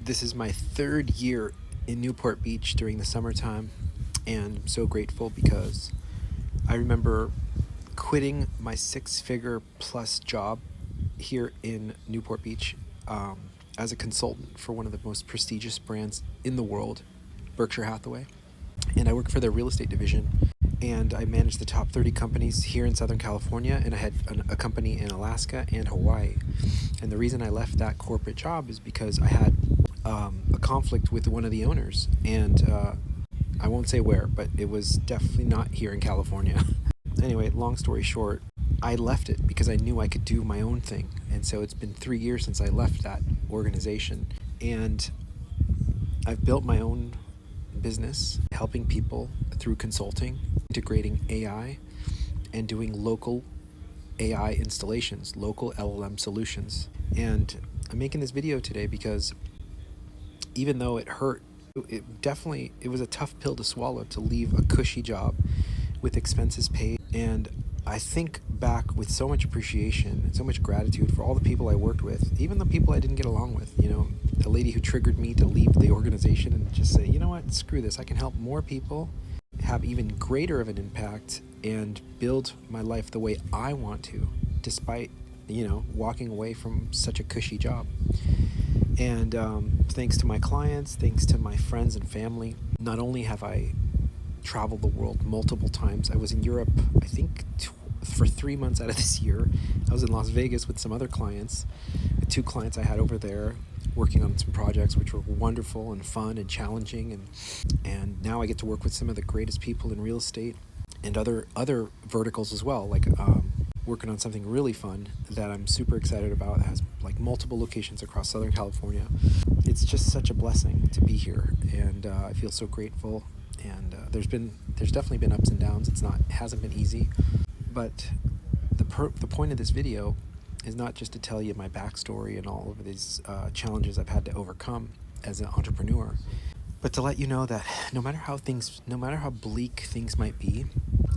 This is my third year in Newport Beach during the summertime, and I'm so grateful because I remember quitting my six-figure plus job here in Newport Beach as a consultant for one of the most prestigious brands in the world, Berkshire Hathaway. And I worked for their real estate division, and I managed the top 30 companies here in Southern California, and I had a company in Alaska and Hawaii. And the reason I left that corporate job is because I had a conflict with one of the owners, and I won't say where, but it was definitely not here in California. Anyway, long story short, I left it because I knew I could do my own thing. And so it's been 3 years since I left that organization, and I've built my own business helping people through consulting, integrating AI, and doing local AI installations, local LLM solutions. And I'm making this video today because even though it hurt, it was a tough pill to swallow to leave a cushy job with expenses paid. And I think back with so much appreciation and so much gratitude for all the people I worked with, even the people I didn't get along with. The lady who triggered me to leave the organization and just say, you know what, screw this. I can help more people, have even greater of an impact, and build my life the way I want to, despite, walking away from such a cushy job. And thanks to my clients, thanks to my friends and family, not only have I traveled the world multiple times. I was in Europe, I think, for 3 months out of this year. I was in Las Vegas with some other clients, 2 clients I had over there, working on some projects which were wonderful and fun and challenging. And now I get to work with some of the greatest people in real estate and other verticals as well, like working on something really fun that I'm super excited about. It has like multiple locations across Southern California. It's just such a blessing to be here, and I feel so grateful. And there's definitely been ups and downs. It hasn't been easy, but the point of this video is not just to tell you my backstory and all of these challenges I've had to overcome as an entrepreneur, but to let you know that no matter how bleak things might be,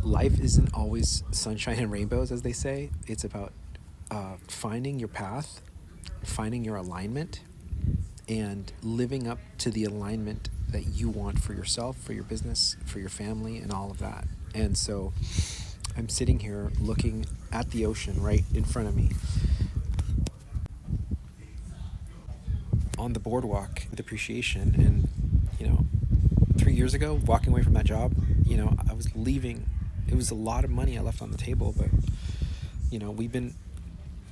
life isn't always sunshine and rainbows, as they say. It's about finding your path, finding your alignment, and living up to the alignment that you want for yourself, for your business, for your family, and all of that. And so I'm sitting here looking at the ocean right in front of me on the boardwalk with appreciation. And 3 years ago, walking away from that job, I was leaving. It was a lot of money I left on the table, but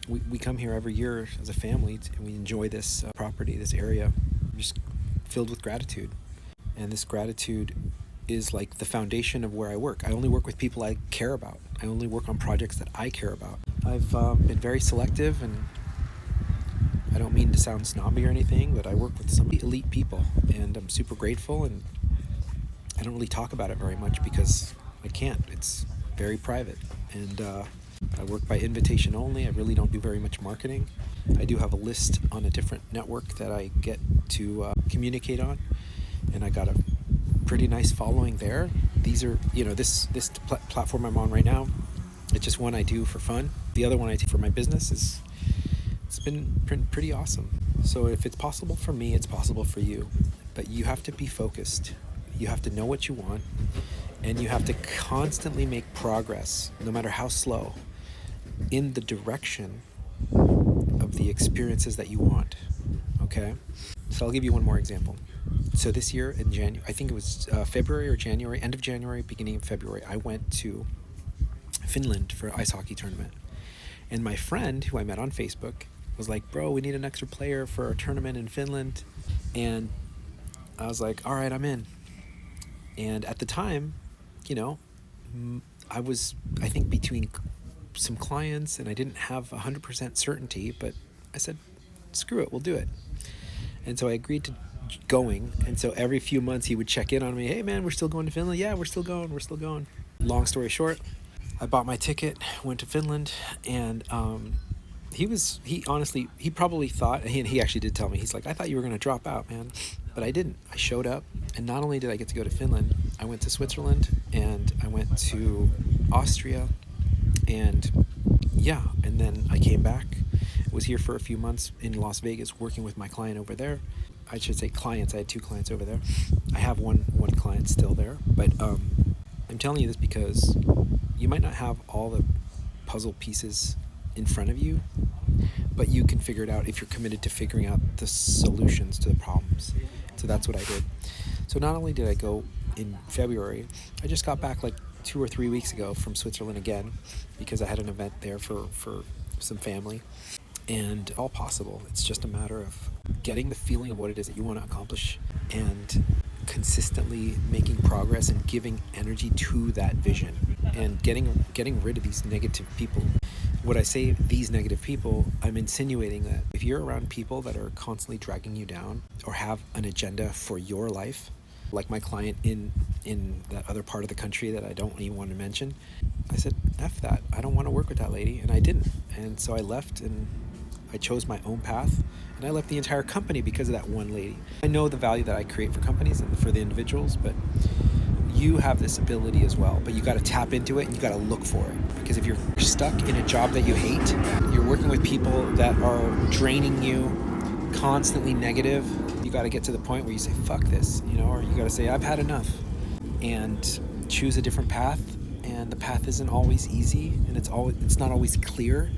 we come here every year as a family, and we enjoy this property, this area, just filled with gratitude. And this gratitude is like the foundation of where I work. I only work with people I care about. I only work on projects that I care about. I've been very selective, and I don't mean to sound snobby or anything, but I work with some elite people, and I'm super grateful. And I don't really talk about it very much because I can't. It's very private. And I work by invitation only. I really don't do very much marketing. I do have a list on a different network that I get to communicate on, and I got a pretty nice following there. These are, this platform I'm on right now, it's just one I do for fun. The other one I do for my business it's been pretty awesome. So if it's possible for me, it's possible for you. But you have to be focused. You have to know what you want, and you have to constantly make progress, no matter how slow, in the direction of the experiences that you want. Okay? So I'll give you one more example. So this year in January, I think it was February or January, end of January, beginning of February, I went to Finland for an ice hockey tournament. And my friend, who I met on Facebook, was like, bro, we need an extra player for our tournament in Finland. And I was like, all right, I'm in. And at the time, I was, I think, between some clients, and I didn't have 100% certainty, but I said, screw it, we'll do it. And so I agreed to going. And so every few months he would check in on me. Hey man, we're still going to Finland? Yeah, we're still going. Long story short, I bought my ticket, went to Finland, and he probably thought, and he actually did tell me, he's like, I thought you were going to drop out, man. But I didn't. I showed up, and not only did I get to go to Finland, I went to Switzerland, and I went to Austria, and then I came back, was here for a few months in Las Vegas working with my client over there, I should say clients. I had 2 clients over there. I have one client still there, but I'm telling you this because you might not have all the puzzle pieces in front of you, but you can figure it out if you're committed to figuring out the solutions to the problems. So that's what I did. So not only did I go in February, I just got back like 2 or 3 weeks ago from Switzerland again because I had an event there for some family. And all possible. It's just a matter of getting the feeling of what it is that you want to accomplish and consistently making progress and giving energy to that vision and getting rid of these negative people. When I say these negative people, I'm insinuating that if you're around people that are constantly dragging you down or have an agenda for your life, like my client in that other part of the country that I don't even want to mention, I said, F that. I don't want to work with that lady, and I didn't. And so I left and I chose my own path, and I left the entire company because of that one lady. I know the value that I create for companies and for the individuals, but you have this ability as well, but you got to tap into it and you got to look for it. Because if you're stuck in a job that you hate, you're working with people that are draining you, constantly negative, you got to get to the point where you say, fuck this, or you got to say, I've had enough, and choose a different path. And the path isn't always easy, and it's not always clear,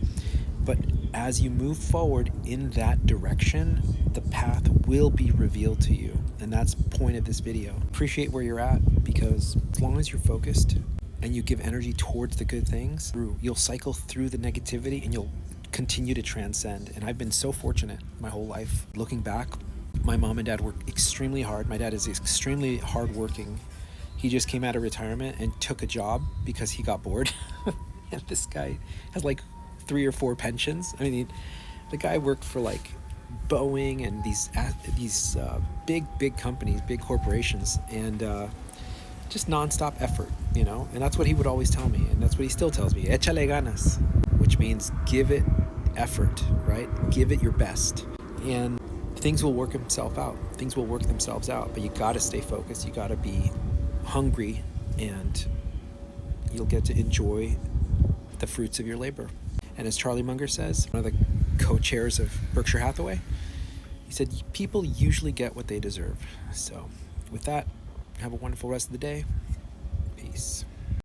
but as you move forward in that direction, the path will be revealed to you. And that's the point of this video. Appreciate where you're at, because as long as you're focused and you give energy towards the good things, you'll cycle through the negativity and you'll continue to transcend. And I've been so fortunate my whole life. Looking back, my mom and dad worked extremely hard. My dad is extremely hardworking. He just came out of retirement and took a job because he got bored. And this guy has like 3 or 4 pensions. I mean, the guy worked for like Boeing and these big companies, big corporations, and just nonstop effort, and that's what he would always tell me, and that's what he still tells me, échale ganas, which means give it effort, right? Give it your best, and things will work themselves out, but you got to stay focused, you got to be hungry, and you'll get to enjoy the fruits of your labor. And as Charlie Munger says, one of the co-chairs of Berkshire Hathaway, he said, people usually get what they deserve. So with that, have a wonderful rest of the day. Peace.